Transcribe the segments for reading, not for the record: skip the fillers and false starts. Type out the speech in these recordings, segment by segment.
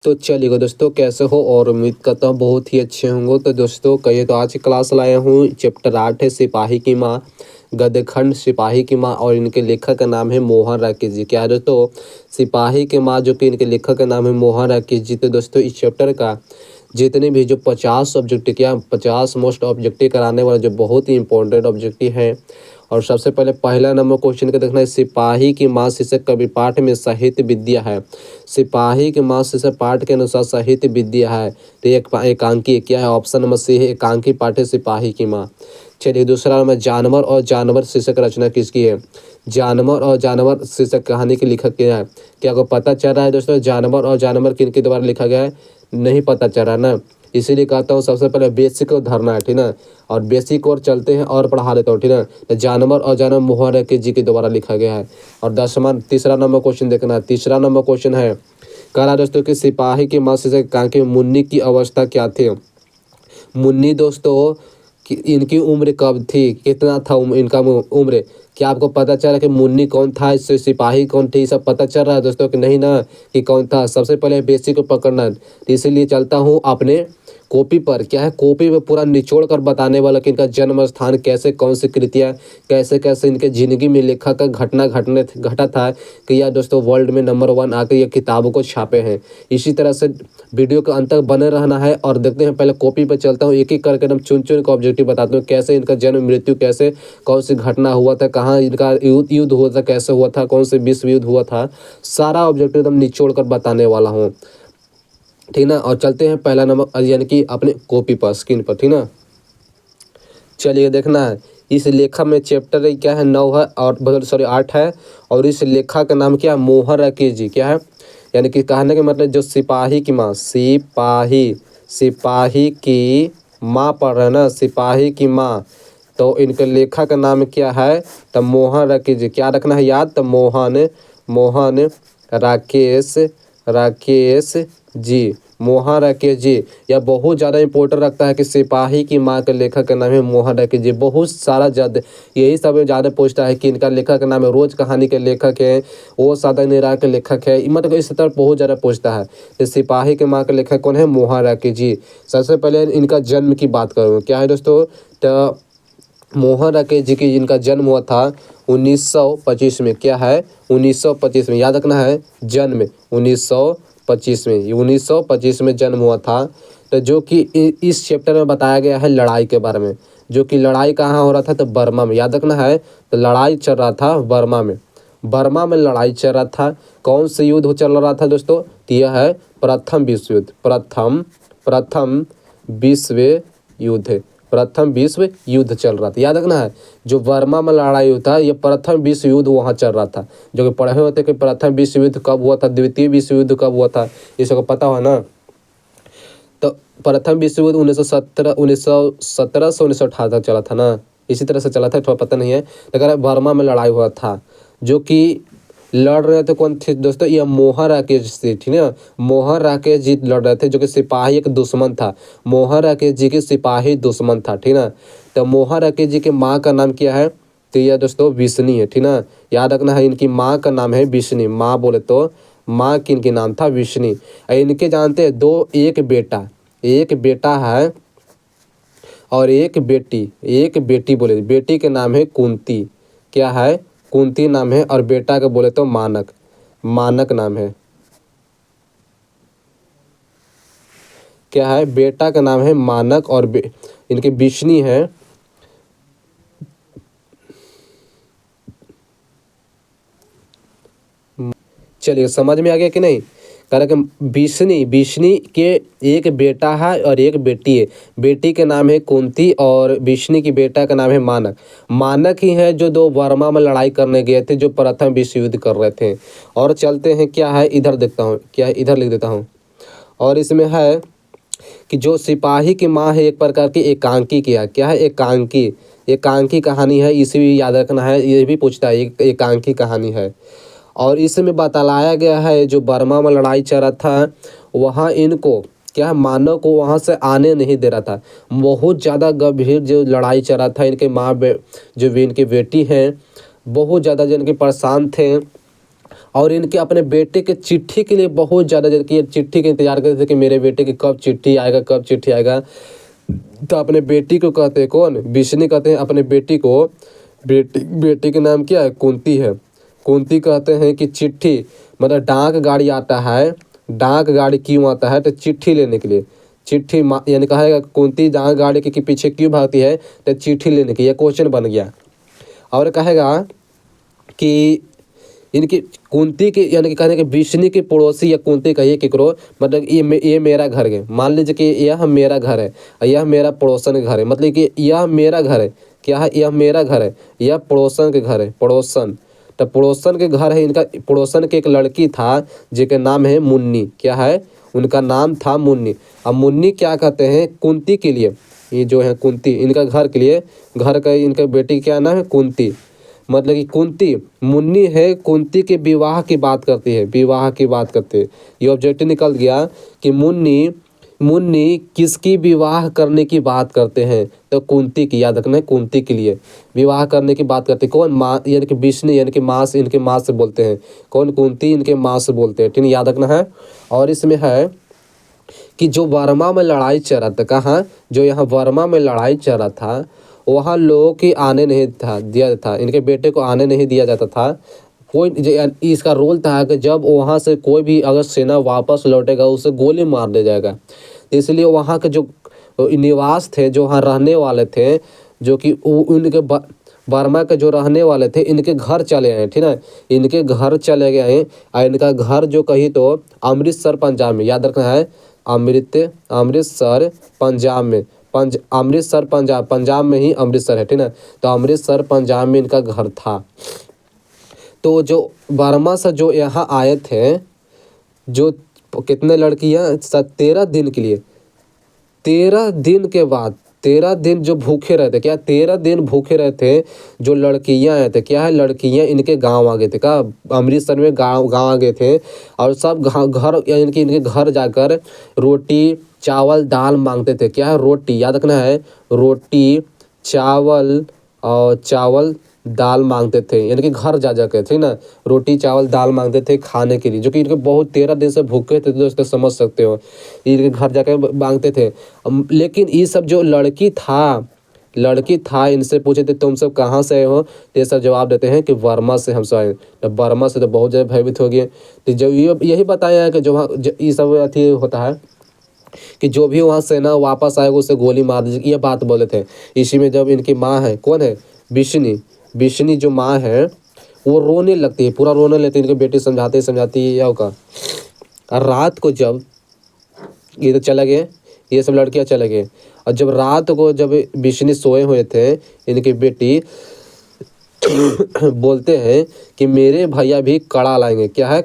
तो चलिएगा दोस्तों, कैसे हो और उम्मीद करता हूँ बहुत ही अच्छे होंगे। तो दोस्तों कहिए, तो आज की क्लास लाया हूँ। चैप्टर 8 है सिपाही की माँ, गद्यखंड सिपाही की माँ, और इनके लेखक का नाम है मोहन राकेश जी। क्या है दोस्तों, सिपाही की माँ, जो कि इनके लेखक का नाम है मोहन राकेश जी। तो दोस्तों इस चैप्टर का जितने भी जो 50 ऑब्जेक्टिव, क्या 50 मोस्ट ऑब्जेक्टिव कराने वाला जो बहुत ही इंपॉर्टेंट ऑब्जेक्टिव है। और सबसे पहले पहला नंबर क्वेश्चन का देखना है, सिपाही की माँ शीर्षक कवि पाठ में साहित्य विद्या है। सिपाही की माँ शीर्षक पाठ के अनुसार साहित्य विद्या है, तो एक एकांकी क्या है? ऑप्शन नंबर सी है, एकांकी पाठ है सिपाही की माँ। चलिए दूसरा नंबर, जानवर और जानवर शीर्षक रचना किसकी है? जानवर और जानवर शीर्षक कहानी के लेखक क्या है? क्या आपको पता चल रहा है दोस्तों, जानवर और जानवर किन के द्वारा लिखा गया है? नहीं पता चल रहा ना, इसीलिए कहता हूँ सबसे पहले बेसिक को धरना है, ठीक ना। और बेसिक और चलते हैं और पढ़ा लेता हूँ, ठीक ना। तो जानवर और जानवर मोहन राकेश जी के द्वारा लिखा गया है। और तीसरा नंबर क्वेश्चन देखना है। तीसरा नंबर क्वेश्चन है, कह रहा दोस्तों कि सिपाही की माँ से कहा कि मुन्नी की अवस्था क्या थी? मुन्नी दोस्तों कि इनकी उम्र कब थी, कितना था इनका उम्र? क्या आपको पता चला कि मुन्नी कौन था, इससे सिपाही कौन थे, ये सब पता चल रहा है दोस्तों कि नहीं ना, कि कौन था? सबसे पहले बेसिक को पकड़ना है, इसीलिए चलता हूँ अपने कॉपी पर। क्या है, कॉपी में पूरा निचोड़ कर बताने वाला कि इनका जन्म स्थान कैसे, कौन सी कृतियाँ, कैसे कैसे इनके ज़िंदगी में लिखा का घटना घटा था कि यह दोस्तों वर्ल्ड में नंबर 1 आकर ये किताबों को छापे हैं। इसी तरह से वीडियो के अंत तक बने रहना है। और देखते हैं, पहले कॉपी पर चलता हूँ, एक एक करके एकदम चुन चुन का ऑब्जेक्टिव बताता हूँ, कैसे इनका जन्म मृत्यु, कैसे कौन सी घटना हुआ था, कहाँ इनका युद्ध हुआ था, कैसे हुआ था, कौन से विश्व युद्ध हुआ था, सारा ऑब्जेक्टिव एकदम निचोड़ कर बताने वाला हूँ, ठीक ना। और चलते हैं पहला नंबर, यानी कि अपने कॉपी पर, स्क्रीन पर, ठीक ना। चलिए देखना है, इस लेखा में चैप्टर क्या है, 9 है, और सॉरी 8 है। और इस लेखा का नाम क्या है? मोहन राकेश जी। क्या है, यानी कि कहने का मतलब जो सिपाही की माँ, सिपाही की माँ पढ़ रहे हैं ना, सिपाही की माँ, तो इनके लेखक का नाम क्या है? तो मोहन राकेश जी। क्या रखना है याद? तो मोहन राकेश राकेश जी, मोहन राकेश जी। यह बहुत ज़्यादा इंपॉर्टेंट रखता है कि सिपाही की माँ के लेखक का नाम है मोहन राकेश जी। बहुत सारा ज़्यादा यही सब ज़्यादा पूछता है कि इनका लेखक का नाम है, रोज कहानी के लेखक है, वो सादा निराग के लेखक है, मतलब इस तरह बहुत ज़्यादा पूछता है। तो सिपाही की माँ के लेखक कौन है? मोहन राकेश जी। सबसे पहले इनका जन्म की बात करूँ, क्या है दोस्तों, तो मोहन राकेश जी की जिनका जन्म हुआ था 1925 में। क्या है? 1925 में, याद रखना है, जन्म 1925 में, 1925 में जन्म हुआ था। तो जो कि इस चैप्टर में बताया गया है लड़ाई के बारे में, जो कि लड़ाई कहाँ हो रहा था? तो बर्मा में, याद रखना है। तो लड़ाई चल रहा था बर्मा में लड़ाई चल रहा था। कौन से युद्ध चल रहा था दोस्तों? तो यह है प्रथम विश्व युद्ध, प्रथम विश्व युद्ध, प्रथम विश्व युद्ध चल रहा था। याद रखना है, जो बर्मा में लड़ाई होता है, ये प्रथम विश्व युद्ध वहाँ चल रहा था। जो कि पढ़े होते कि प्रथम विश्व युद्ध कब हुआ था, द्वितीय विश्व युद्ध कब हुआ था, ये सबको पता हो ना। तो प्रथम विश्व युद्ध 1917 से 1918 चला था ना, इसी तरह से चला था, थोड़ा पता नहीं है, लेकिन बर्मा में लड़ाई हुआ था। जो कि लड़ रहे थे कौन थे दोस्तों? ये मोहन राकेश जी, ठीक है। मोहन राकेश जी लड़ रहे थे, जो कि सिपाही एक दुश्मन था। मोहन राकेश जी के सिपाही दुश्मन था, ठीक ना। तो मोहन राकेश जी के माँ का नाम क्या है? तो यह दोस्तों विष्णी है, ठीक ना। याद रखना है, इनकी माँ का नाम है विष्णी। माँ बोले तो माँ की इनके नाम था विष्णी। इनके जानते हैं दो, एक बेटा है और एक बेटी बोले, बेटी के नाम है कुंती। क्या है? कुंती नाम है। और बेटा का बोले तो मानक नाम है। क्या है? बेटा का नाम है मानक और इनके विष्णी है। चलिए समझ में आ गया कि नहीं? कह कि विष्णी के एक बेटा है और एक बेटी है। बेटी के नाम है कुंती और विष्णी की बेटा का नाम है मानक ही है, जो दो बर्मा में लड़ाई करने गए थे, जो प्रथम विश्व युद्ध कर रहे थे। और चलते हैं, क्या है इधर देखता हूँ, क्या है इधर लिख देता हूँ। और इसमें है कि जो सिपाही की माँ है, एक प्रकार की एकांकी किया। क्या है? एकांकी कहानी है, इसे भी याद रखना है, ये भी पूछता है, एकांकी कहानी है। और इसमें बतलाया गया है, जो बर्मा में लड़ाई चल रहा था, वहाँ इनको क्या है, मानव को वहाँ से आने नहीं दे रहा था। बहुत ज़्यादा गंभीर जो लड़ाई चल रहा था, इनके जो भी इनकी बेटी हैं, बहुत ज़्यादा जो इनके परेशान थे। और इनके अपने बेटे के चिट्ठी के लिए बहुत ज़्यादा कि चिट्ठी का इंतजार करते थे कि मेरे बेटे की कब चिट्ठी आएगा, कब चिट्ठी आएगा। तो अपने बेटी को कहते हैं कौन, विष्णु कहते हैं अपने बेटी को, बेटी के नाम क्या है, कुंती है। कुंती कहते हैं कि चिट्ठी मतलब डाक गाड़ी आता है, डाक गाड़ी क्यों आता है, तो चिट्ठी लेने के लिए। चिट्ठी यानी कहेगा कुंती डाक गाड़ी के पीछे क्यों भागती है, तो चिट्ठी लेने की, यह क्वेश्चन बन गया। और कहेगा कि इनकी कुंती के यानी कि कहने के विष्णु के पड़ोसी या कुंती कहिए केकरो, मतलब ये मेरा घर है। मान लीजिए कि यह मेरा घर है, यह मेरा पड़ोसन का घर है, मतलब कि यह मेरा घर है, क्या है, यह मेरा घर है, यह पड़ोसन के घर है, पड़ोसन। तो पड़ोसन के घर है इनका। पड़ोसन के एक लड़की था जिसका नाम है मुन्नी, क्या है, उनका नाम था मुन्नी। अब मुन्नी क्या कहते हैं, कुंती के लिए, ये जो है कुंती इनका घर के लिए, घर का इनका बेटी क्या नाम है, कुंती। मतलब कि कुंती, मुन्नी है कुंती के विवाह की बात करती है, विवाह की बात करते हैं। ये ऑब्जेक्टिव निकल गया कि मुन्नी किसकी विवाह करने की बात करते हैं, तो कुंती की, याद रखना है, कुंती के लिए विवाह करने की बात करते हैं। कौन, माँ यानी कि विष्णु यानी कि माँ से, इनके माँ से बोलते हैं, कौन, कुंती इनके माँ से बोलते हैं, ठीक है, याद रखना है। और इसमें है कि जो वर्मा में लड़ाई चल रहा था, कहाँ, जो यहाँ वर्मा में लड़ाई चल रहा था, वहाँ लोगों की आने नहीं था दिया था, इनके बेटे को आने नहीं दिया जाता था। कोई इसका रोल था कि जब वहाँ से कोई भी अगर सेना वापस लौटेगा उसे गोली मार दिया जाएगा। इसलिए वहाँ के जो निवास थे, जो वहाँ रहने वाले थे, जो कि उनके बर्मा के जो रहने वाले थे, इनके घर चले आए, ठीक है, इनके घर चले गए। और इनका घर जो कही तो अमृतसर पंजाब में, याद रखना है, अमृतसर पंजाब में, अमृतसर पंजाब में ही अमृतसर है, ठीक है। तो अमृतसर पंजाब में इनका घर था। तो जो बर्मा से जो यहाँ आए थे, जो कितने लड़कियाँ, 13 दिन के लिए, 13 दिन के बाद, 13 दिन जो भूखे रहते, क्या 13 दिन भूखे रहते, जो लड़कियां आए थे, क्या है, लड़कियां इनके गांव आ गए थे, क्या अमृतसर में गांव आ गए थे। और सब घर इनके घर जाकर रोटी चावल दाल मांगते थे, क्या है, रोटी, याद रखना है, रोटी चावल और चावल दाल मांगते थे, यानी कि घर जा जाकर, ठीक ना, रोटी चावल दाल मांगते थे खाने के लिए, जो कि इनके बहुत 13 दिन से भूखे थे, दोस्तों समझ सकते हो, इनके घर जाकर मांगते थे। लेकिन ये सब जो लड़की था इनसे पूछे थे तुम सब कहाँ से आए हो, तो ये सब जवाब देते हैं कि वर्मा से हम सब आए। तो वर्मा से तो बहुत ज़्यादा भयभीत हो गए। तो जब यही बताया है कि जो ये सब अथी होता है कि जो भी वहाँ सेना वापस आएगा उसे गोली मार दीजिए, ये बात बोले थे। इसी में जब इनकी माँ है, कौन है, विष्णु जो माँ है वो रोने लगती है, पूरा रोने लगती है, इनकी बेटी समझाती है या का। और रात को जब ये तो चला गए, ये सब लड़कियां चले गए, और जब रात को जब विष्णु सोए हुए थे, इनकी बेटी बोलते हैं कि मेरे भैया भी कड़ा लाएंगे, क्या है,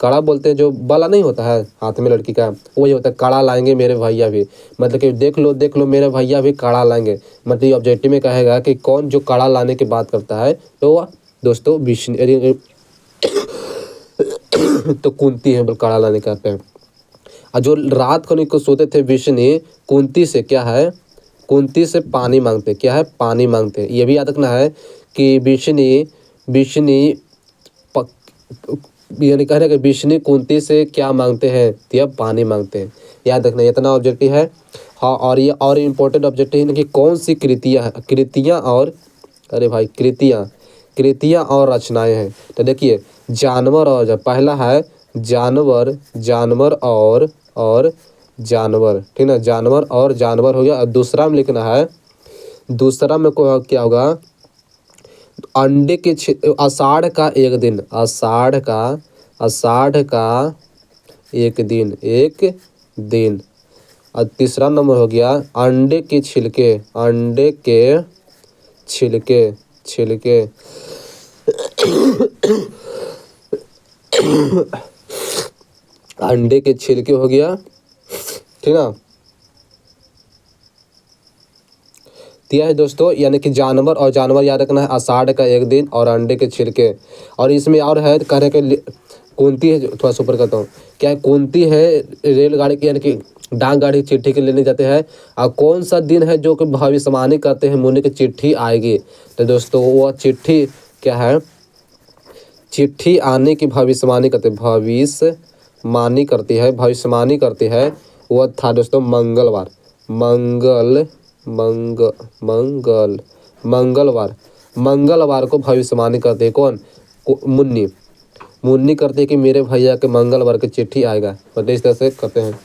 कड़ा बोलते हैं, जो बाला नहीं होता है हाथ में लड़की का, वही होता है, कड़ा लाएंगे मेरे भैया भी, मतलब कि देख लो मेरे भैया भी कड़ा लाएंगे। मतलब ये ऑब्जेक्टिव में कहेगा कि कौन जो कड़ा लाने की बात करता है, तो दोस्तों विष्णु तो कुंती है कड़ा लाने कहते हैं। और जो रात को सोते थे विष्णु, कुंती से क्या है, कुंती से पानी मांगते, क्या है, पानी मांगते। ये भी याद रखना है कि विष्णु यानी कह रहे कि विष्णु कुंती से क्या मांगते हैं, तो पानी मांगते हैं, याद रखना, इतना ऑब्जेक्टिव है। हाँ, और ये और इम्पोर्टेंट ऑब्जेक्टिव है कि कौन सी कृतियाँ और अरे भाई कृतियाँ और रचनाएं हैं। तो देखिए जानवर और पहला है जानवर और जानवर, ठीक ना, जानवर और जानवर हो गया। और दूसरा में लिखना है, दूसरा में को क्या होगा, अंडे के आषाढ़ का एक दिन, आषाढ़ का एक दिन। और तीसरा नंबर हो गया अंडे के छिलके अंडे के छिलके हो गया, ठीक ना। दिया है दोस्तों, यानी कि जानवर और जानवर याद रखना है, आषाढ़ का एक दिन और अंडे के छिलके। और इसमें और है कहने के कुंती है, थोड़ा सुपर करता हूँ, क्या है, कुंती है रेलगाड़ी की यानी कि डाक गाड़ी चिट्ठी के लेने जाते हैं। और कौन सा दिन है जो कि भविष्यवाणी करते हैं मुनि की चिट्ठी आएगी, तो दोस्तों वो चिट्ठी क्या है, चिट्ठी आने की भविष्यवाणी करते, भविष्यवाणी करती है, भविष्यवाणी करती है, वह था दोस्तों मंगलवार, मंगलवार, मंगलवार को भविष्यवाणी करते है कौन? मुन्नी, मुन्नी करती है कि मेरे भैया के मंगलवार की चिट्ठी आएगा, मतलब इस तरह से करते हैं,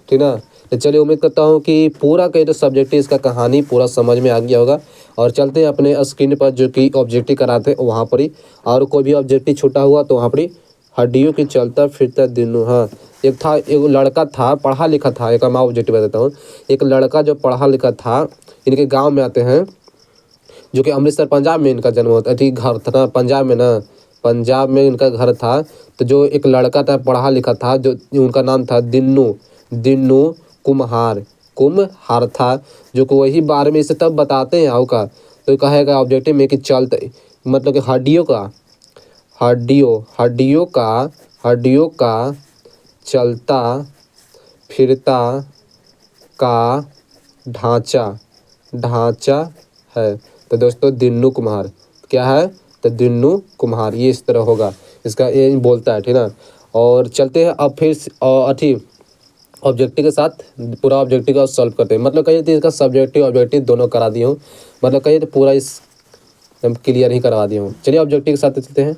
ठीक ना। तो चलिए उम्मीद करता हूँ कि पूरा कहीं तो सब्जेक्ट इसका कहानी पूरा समझ में आ गया होगा। और चलते हैं अपने स्क्रीन पर जो कि ऑब्जेक्टिव कराते हैं वहाँ पर ही, और कोई भी ऑब्जेक्टिव छूटा हुआ तो वहाँ पर ही। हड्डियों की चलता फिरता दिनों, हाँ एक था, एक लड़का था पढ़ा लिखा था, एक मैं ऑब्जेक्टिव बताता हूँ। एक लड़का जो पढ़ा लिखा था, इनके गाँव में आते हैं, जो कि अमृतसर पंजाब में इनका जन्म होता है, घर था ना पंजाब में ना, पंजाब में इनका घर था। तो जो एक लड़का था पढ़ा लिखा था, जो उनका नाम था दिन्नू कुम्हार था, जो कि वही 12वीं से तब बताते हैं आओ का। तो कहेगा ऑब्जेक्टिव में कि चलते, मतलब कि हड्डियों का चलता फिरता का ढांचा है। तो दोस्तों दिन्नू कुम्हार क्या है? तो दिन्नू कुम्हार, ये इस तरह होगा, इसका ये बोलता है, ठीक ना। और चलते हैं अब फिर ऑब्जेक्टिव के साथ, पूरा ऑब्जेक्टिव का सॉल्व करते हैं। मतलब कहिए तो इसका सब्जेक्टिव ऑब्जेक्टिव दोनों करा दिया हूँ, मतलब कहिए तो पूरा इस क्लियर ही करवा दिया हूँ। चलिए ऑब्जेक्टिव के साथ चलते हैं।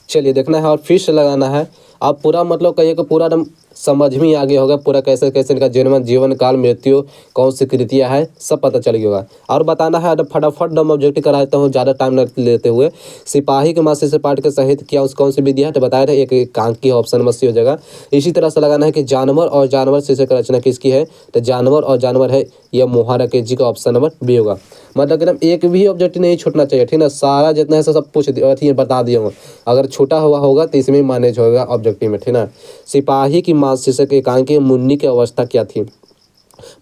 चलिए देखना है और फिर से लगाना है। आप पूरा मतलब कहिए कि पूरा एकदम समझ में आ गया होगा, पूरा कैसे कैसे इनका जीवन काल मृत्यु कौन सी कृतियाँ है सब पता चल गया होगा। और बताना है फटाफट हम ऑब्जेक्टिव करा देता हूँ ज़्यादा टाइम न लेते हुए। सिपाही के मासी से पाठ के सहित क्या उस कौन सी विधि है? तो बताया था एक कांक की, ऑप्शन नंबर सी हो जाएगा। इसी तरह से लगाना है कि जानवर और जानवर शीर्षक रचना किसकी है? तो जानवर और जानवर है यह मोहन जी का, ऑप्शन नंबर बी होगा। मतलब एकदम एक भी ऑब्जेक्टिव नहीं छूटना चाहिए, ठीक ना। सारा जितना है सब पूछ दिया, बता दिया हूँ। अगर छूटा हुआ होगा तो इसमें मैनेज होगा ऑब्जेक्टिव में, ठीक ना। सिपाही की माँ शीर्षक एकांकी मुन्नी की अवस्था क्या थी?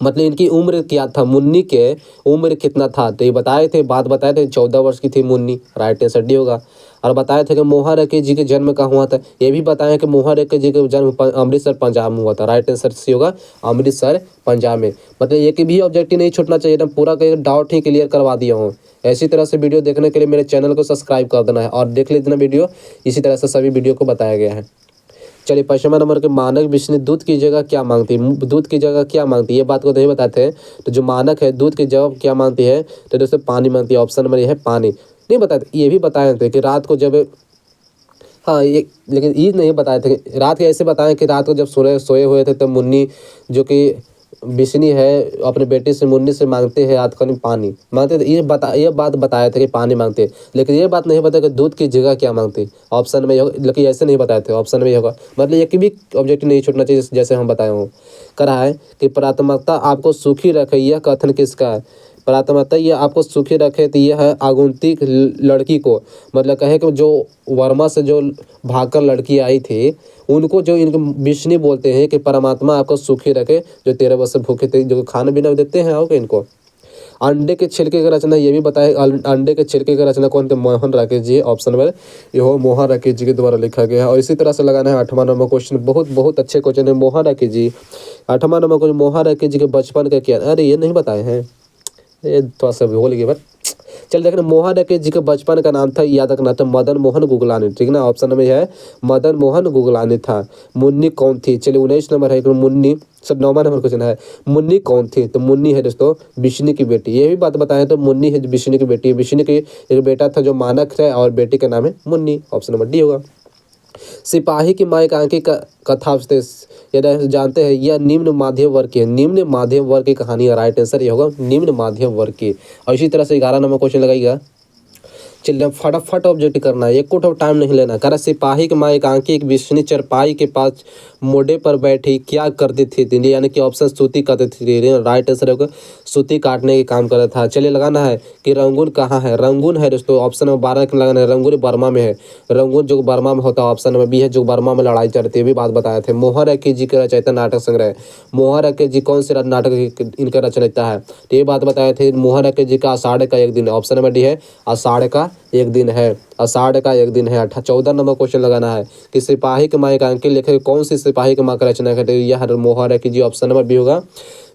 मतलब इनकी उम्र क्या था, मुन्नी के उम्र कितना था? तो ये बताए थे, बात बताए थे 14 वर्ष की थी मुन्नी, राइट आंसर डी होगा। और बताए थे कि मोहन जी के जन्म कहाँ हुआ था? ये भी बताया कि मोहन जी का जन्म अमृतसर पंजाब में हुआ था, राइट आंसर सी होगा, अमृतसर पंजाब में। मतलब एक भी ऑब्जेक्टिव नहीं छूटना चाहिए, एकदम पूरा का डाउट ही क्लियर करवा दिया हूँ। ऐसी तरह से वीडियो देखने के लिए मेरे चैनल को सब्सक्राइब कर देना है और देख लेना वीडियो, इसी तरह से सभी वीडियो को बताया गया है। चलिए 5वां नंबर के मानक विष्णु दूध की जगह क्या मांगती है? दूध की जगह क्या मांगती है, ये बात को नहीं बताते हैं। तो जो मानक है दूध की जगह क्या मांगती है? तो दोस्तों पानी मांगती है, ऑप्शन नंबर ये है पानी। नहीं बताते, ये भी बताए थे कि रात को जब, हाँ ये, लेकिन ये नहीं बताए थे रात के, ऐसे बताएं कि रात को जब सोए हुए थे तब मुन्नी जो कि बिशनी है अपने बेटे से, मुन्नी से मांगते हैं रात को पानी मांगते थे, ये बात बताया था कि पानी मांगते हैं। लेकिन ये बात नहीं बताया कि दूध की जगह क्या मांगते, ऑप्शन में होगा, लेकिन ऐसे नहीं बताए थे, ऑप्शन में होगा। मतलब एक भी ऑब्जेक्टिव नहीं छूटना चाहिए, जैसे हम बताए हूँ। करा है कि प्राथमिकता आपको सुखी रखे, यह कथन किसका है? प्राथमिकता ये आपको सुखी रखे, तो यह है आगुंतिक लड़की को, मतलब कहे कि जो वर्मा से जो भागकर लड़की आई थी उनको, जो इनको विष्णु बोलते हैं कि परमात्मा आपको सुखी रखे, जो 13 वर्ष से भूखे थे, जो खाना पीना देते हैं आओ इनको। अंडे के छिलके की रचना ये भी बताए, अंडे के छिलके की रचना कौन? के मोहन राकेश जी, ऑप्शन नंबर ये हो मोहन राकेश जी के द्वारा लिखा गया है। और इसी तरह से लगाना है 8वां नंबर क्वेश्चन, बहुत अच्छे क्वेश्चन है। मोहन राकेश जी, 8वां नंबर क्वेश्चन, मोहन राकेश जी के बचपन का क्या? अरे ये नहीं बताए हैं, ये थोड़ा सा भूल गए बट चल देखना। मोहन राकेश जी के बचपन का नाम था, याद रखना था, मदन मोहन गुगलानी, ठीक ना। ऑप्शन में है मदन मोहन गुगलानी था। मुन्नी कौन थी? चलिए 19 नंबर है, मुन्नी सब 9वां नंबर क्वेश्चन है, मुन्नी कौन थी? तो मुन्नी है दोस्तों विष्णु की बेटी, ये भी बात बताए तो मुन्नी है विष्णु की बेटी, विष्णु की एक बेटा था जो मानक है और बेटी का नाम है मुन्नी, ऑप्शन नंबर डी होगा। सिपाही की माँ एकांकी का कथा यदि जानते हैं यह निम्न माध्यम वर्ग की है, निम्न माध्यम वर्ग की कहानी है, राइट आंसर ये होगा निम्न माध्यम वर्ग की। और इसी तरह से 11 नंबर क्वेश्चन लगाइएगा। चलिए फटाफट ऑब्जेक्ट करना है, एक को टाइम नहीं लेना। करा सिपाही की माँ एकांकी एक विष्णु चरपाई के पास मोड़े पर बैठी क्या करती थी? यानी कि ऑप्शन सूती करती थी, राइट आंसर होगा सूती काटने के काम कर रहा था। चलिए लगाना है कि रंगून कहाँ है? रंगून है दोस्तों, ऑप्शन नंबर 12 के लगाना है, रंगून बर्मा में है। रंगून जो बर्मा में होता है, ऑप्शन नंबर बी है, जो बर्मा में लड़ाई चलती है, भी बात बताए थे। मोहन राकेश जी के रचयिता नाटक संग्रह, मोहन राकेश जी कौन से नाटक इनका रचयिता है? तो ये बात बताए थे, मोहन राकेश जी का आषाढ़ का एक दिन, ऑप्शन नंबर डी है आषाढ़ का एक दिन है, आषाढ़ का एक दिन है। 14 नंबर क्वेश्चन लगाना है कि सिपाही के माँ एकांकी लेखक कौन सी सिपाही के माँ का रचना करते? यह मोहर है कि जी ऑप्शन नंबर बी होगा।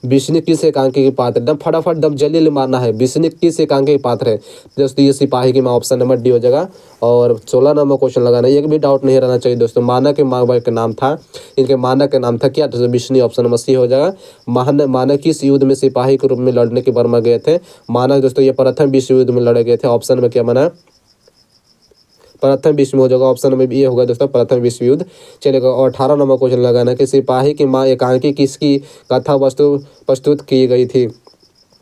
विष्णु किस एकांकी के पात्र? एकदम फटाफट दम जल्दी मारना है। विष्णु किस एकांकी के पात्र है दोस्तों? ये सिपाही की माँ, ऑप्शन नंबर डी हो जाएगा। और 16 नंबर क्वेश्चन लगाना है, एक भी डाउट नहीं रहना चाहिए दोस्तों। मानक के माँ का नाम था, इनके मानक का नाम था क्या? तो विष्णु, ऑप्शन नंबर सी हो जाएगा। मानक किस युद्ध में सिपाही के रूप में लड़ने के बर्मा गए थे? मानक दोस्तों ये प्रथम विश्व युद्ध में लड़े गए थे। ऑप्शन में क्या बना? प्रथम विश्व में हो जाएगा, ऑप्शन में ये होगा दोस्तों, प्रथम विश्व युद्ध। चलेगा। और 18 नंबर क्वेश्चन लगाना कि सिपाही की माँ एकांकी किसकी कथा वस्तु प्रस्तुत की गई थी?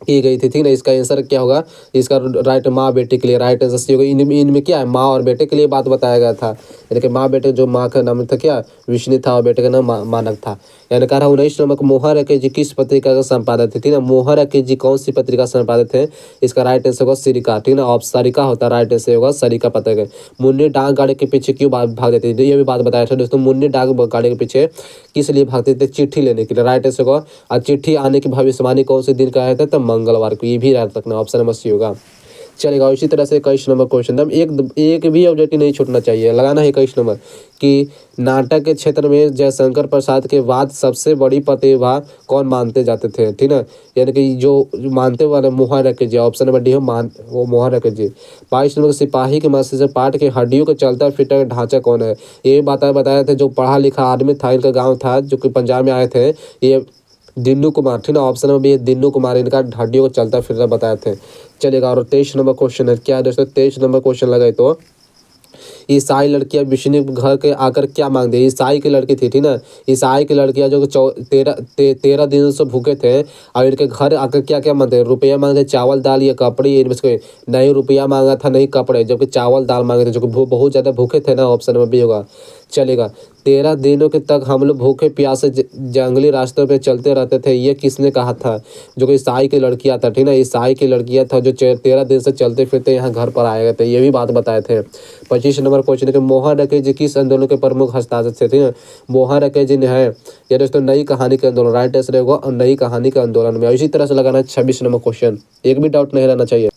ठीक ना। इसका आंसर क्या होगा? इसका राइट माँ बेटे के लिए राइट आंसर सी होगा। इनमें क्या है? माँ और बेटे के लिए बात बताया गया था। यानी कि माँ बेटे, जो माँ का नाम था क्या? विष्णु था और बेटे का नाम मानक था। यानी कह रहा 19 नंबर को मोहर अकेज जी किस पत्रिका का संपादक थे? ठीक ना। मोहर अकेज जी कौन सी पत्रिका संपादक थे? इसका राइट आंसर होगा सरिका। ठीक ना। ऑप्शन सरिका होता है, राइट आंसर होगा सरिका पत्रिका। मुन्नी डाक गाड़ी के पीछे क्यों भाग देते थे? ये भी बात बताया था दोस्तों। मुन्नी डाक गाड़ी के पीछे किस लिए भागते थे? चिट्ठी लेने के लिए, राइट आंसर होगा। और चिट्ठी आने की भविष्यवाणी कौन से दिन का है? तो मंगलवार को। ये भी याद रखना, ऑप्शन नंबर सी होगा। चलेगा। इसी तरह से 21 नंबर क्वेश्चन था, एक भी ऑब्जेक्टिव नहीं छूटना चाहिए। लगाना है 21 नंबर कि नाटक के क्षेत्र में जयशंकर प्रसाद के बाद सबसे बड़ी प्रतिभा कौन मानते जाते थे? ठीक ना। यानी कि जो मानते वाले मोहर रखे जी, ऑप्शन नंबर डी हो, वो मोहर रखे जी। 22 नंबर सिपाही के मस्जिद से पाठ के हड्डियों का चलता फिरता ढांचा कौन है? ये बताया था, जो पढ़ा लिखा आदमी था, इनका गाँव था, जो कि पंजाब में आए थे, ये दिन्नू कुमार। ठीक ना। ऑप्शन में भी दिन्नू कुमार, इनका हड्डियों को चलता फिरता बताए थे। चलेगा। और 23 नंबर क्वेश्चन है, क्या है दोस्तों? 23 नंबर क्वेश्चन लगाए तो ईसाई लड़कियां विष्णु के घर के आकर क्या मांगते? ईसाई की लड़की थी, ठीक ना। ईसाई की लड़कियां जो 13 दिनों से भूखे थे और इनके घर आकर क्या क्या मांगते? रुपया मांगते, चावल दाल या कपड़े? इनमें से नहीं रुपया मांगा था, नहीं कपड़े, जबकि चावल दाल मांगे थे, जो कि बहुत ज़्यादा भूखे थे ना। ऑप्शन में भी होगा। चलेगा। 13 दिनों के तक हम लोग भूखे प्यासे जंगली रास्तों पे चलते रहते थे, ये किसने कहा था? जो कि ईसाई की लड़कियां था, ठीक ना। ईसाई की लड़कियां था जो 13 दिन से चलते फिरते यहाँ घर पर आए गए थे, ये भी बात बताए थे। 25 नंबर क्वेश्चन है कि मोहन रकेज जी किस आंदोलन के प्रमुख हस्ताक्षर थे? ठीक है। मोहन रकेज जी ने है या दोस्तों नई कहानी के आंदोलन, राइट आंसर होगा और नई कहानी के आंदोलन में। इसी तरह से लगाना है 26 नंबर क्वेश्चन, एक भी डाउट नहीं रहना चाहिए।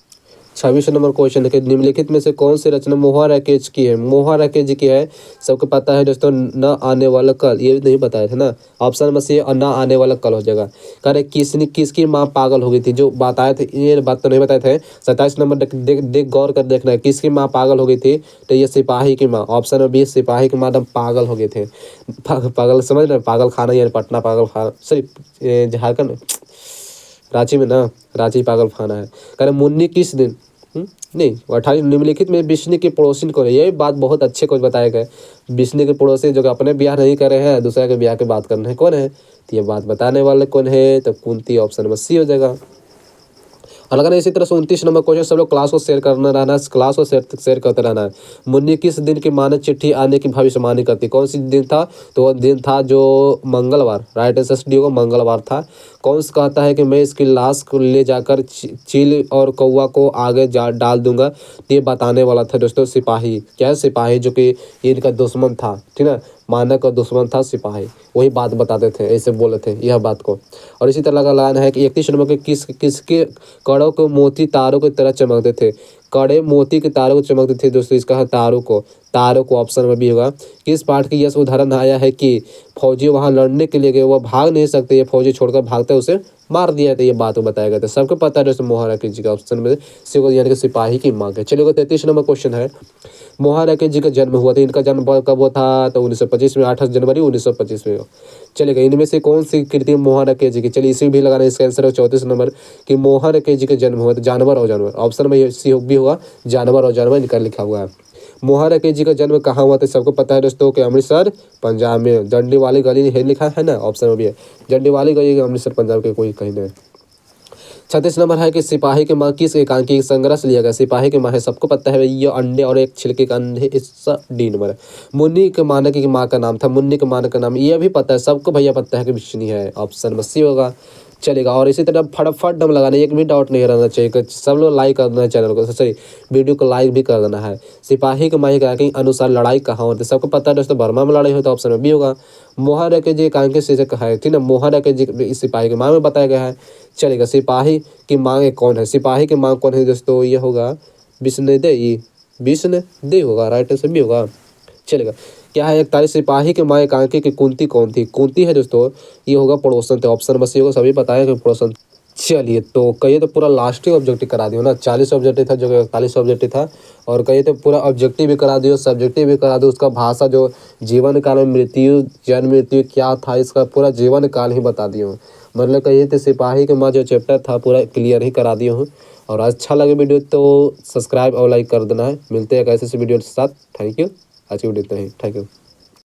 26 नंबर क्वेश्चन है कि निम्नलिखित में से कौन सी रचना मोहर रकेज की है? मोहर रकेज जी की है, सबको पता है दोस्तों, न आने वाला कल। ये नहीं बताया था ना, ऑप्शन में से और न आने वाला कल हो जाएगा। कह रहे किसकी माँ पागल हो गई थी? जो बताए थे, ये बात तो नहीं बताए थे। 27 नंबर देख गौर कर देखना है, किसकी माँ पागल हो गई थी? तो ये सिपाही की माँ, ऑप्शन में भी सिपाही की माँ एकदम पागल हो गए थे। पागल समझ रहे? पागल खाना, यानी पटना पागल खाना, सॉरी झारखंड, रांची में ना, रांची पागल खाना है। कह रहे मुन्नी किस दिन नहीं 28 निम्नलिखित में विष्णु के पड़ोसी कौन है? ये बात बहुत अच्छे को बताया गया। विष्णु के पड़ोसी जो कि अपने ब्याह नहीं कर रहे हैं, दूसरे के ब्याह की बात कर रहे हैं, कौन है? तो ये बात बताने वाले कौन है? तो कुंती, ऑप्शन में सी हो जाएगा। और अगर इसी तरह से 29 नंबर क्वेश्चन सब लोग क्लास को शेयर करना रहना है, क्लास को शेयर करते रहना है। मुन्नी किस दिन की मानक चिट्ठी आने की भविष्यवाणी करती? कौन सी दिन था? तो वह दिन था जो मंगलवार, राइट आंसर डी होगा, मंगलवार था। कौन सा कहता है कि मैं इसकी लाश को ले जाकर चील और कौवा को आगे डाल दूंगा? ये बताने वाला था दोस्तों सिपाही। क्या है? सिपाही, जो कि इनका दुश्मन था, ठीक है। मानक का दुश्मन था सिपाही, वही बात बताते थे, ऐसे बोले थे यह बात को। और इसी तरह का लगाना है कि 31 नंबर के किसके कड़ों को मोती तारों की तरह चमकते थे? कड़े मोती के तारों को चमकते थे दोस्तों, इसका है तारों को ऑप्शन में भी होगा। किस पाठ की यह उदाहरण आया है कि फौजी वहां लड़ने के लिए गए, वह भाग नहीं सकते, ये फौजी छोड़कर भागते उसे मार दिया था, ये बात बताया गया था। सबको पता है दोस्तों मोहन रकेज जी का, ऑप्शन में यानी कि सिपाही की मांग है। चलिए 33 नंबर क्वेश्चन है, मोहन रकेज जी का जन्म हुआ था, इनका जन्म कब हुआ था? तो 1925 में, 8 जनवरी 1925 में। चलेगा। इनमें से कौन सी कृति मोहन रकेज जी की? चलिए इसी भी लगाना, इसका आंसर है 34 नंबर कि मोहन रकेज जी का जन्म हुआ था जानवर और जानवर, ऑप्शन में सी भी होगा, जानवर और जानवर इनका लिखा हुआ है। मोहन रकेज जी का जन्म कहाँ हुआ था? सबको पता है दोस्तों कि अमृतसर पंजाब में, डंडी वाली गली है लिखा है ना, ऑप्शन में भी है डंडी वाली गली, अमृतसर पंजाब के कोई कहीं नहीं। 36 नंबर है कि सिपाही के माँ किस एकांकी संग्रह से लिया गया? सिपाही के माँ है, सबको पता है ये अंडे और एक छिलके का अंडे, इसका डी नंबर है। मुन्नी के मानक की माँ का नाम था, मुन्नी के मानक का नाम ये भी पता है, सबको भैया पता है कि विष्णु है, ऑप्शन में सी होगा। चलेगा। और इसी तरह फटाफट दम लगाना, एक भी डाउट नहीं रहना चाहिए। सब लोग लाइक कर देना है चैनल को, सही वीडियो को लाइक भी कर देना है। सिपाही के माही के अनुसार लड़ाई कहाँ होती है? सबको पता है दोस्तों, बर्मा में लड़ाई होती है, ऑप्शन में भी होगा। मोहन रकेज जी एकांकी शीर्षक है, ठीक है। मोहन रकेज जी सिपाही की मांग में बताया गया है। चलेगा। सिपाही की मांग कौन है? सिपाही की मांग कौन है दोस्तों? ये होगा विष्णुदेई, 20 ने डी होगा, राइट आंसर बी होगा। चलेगा। क्या है 41 सिपाही के माँ एकांकी की कुंती कौन थी? कुंती है दोस्तों, ये होगा पड़ोसन थे। ऑप्शन बस ये होगा, सभी पता है कि पड़ोसन। चलिए तो कहिए तो पूरा लास्ट ही ऑब्जेक्टिव करा दियो ना, 40 ऑब्जेक्टिव था जो 41 ऑब्जेक्टिव था, और कहिए तो पूरा ऑब्जेक्टिव भी करा दियो, सब्जेक्टिव भी करा दियो, उसका भाषा जो जीवन काल में मृत्यु जन्म मृत्यु क्या था इसका पूरा जीवन काल ही बता दियो। मतलब कहिए तो सिपाही के माँ जो चैप्टर था पूरा क्लियर ही करा दियो हूँ। और अच्छा लगे वीडियो तो सब्सक्राइब और लाइक कर देना है। मिलते हैं एक ऐसे वीडियो के साथ। Thank you. आज की वीडियो इतना ही। Thank you.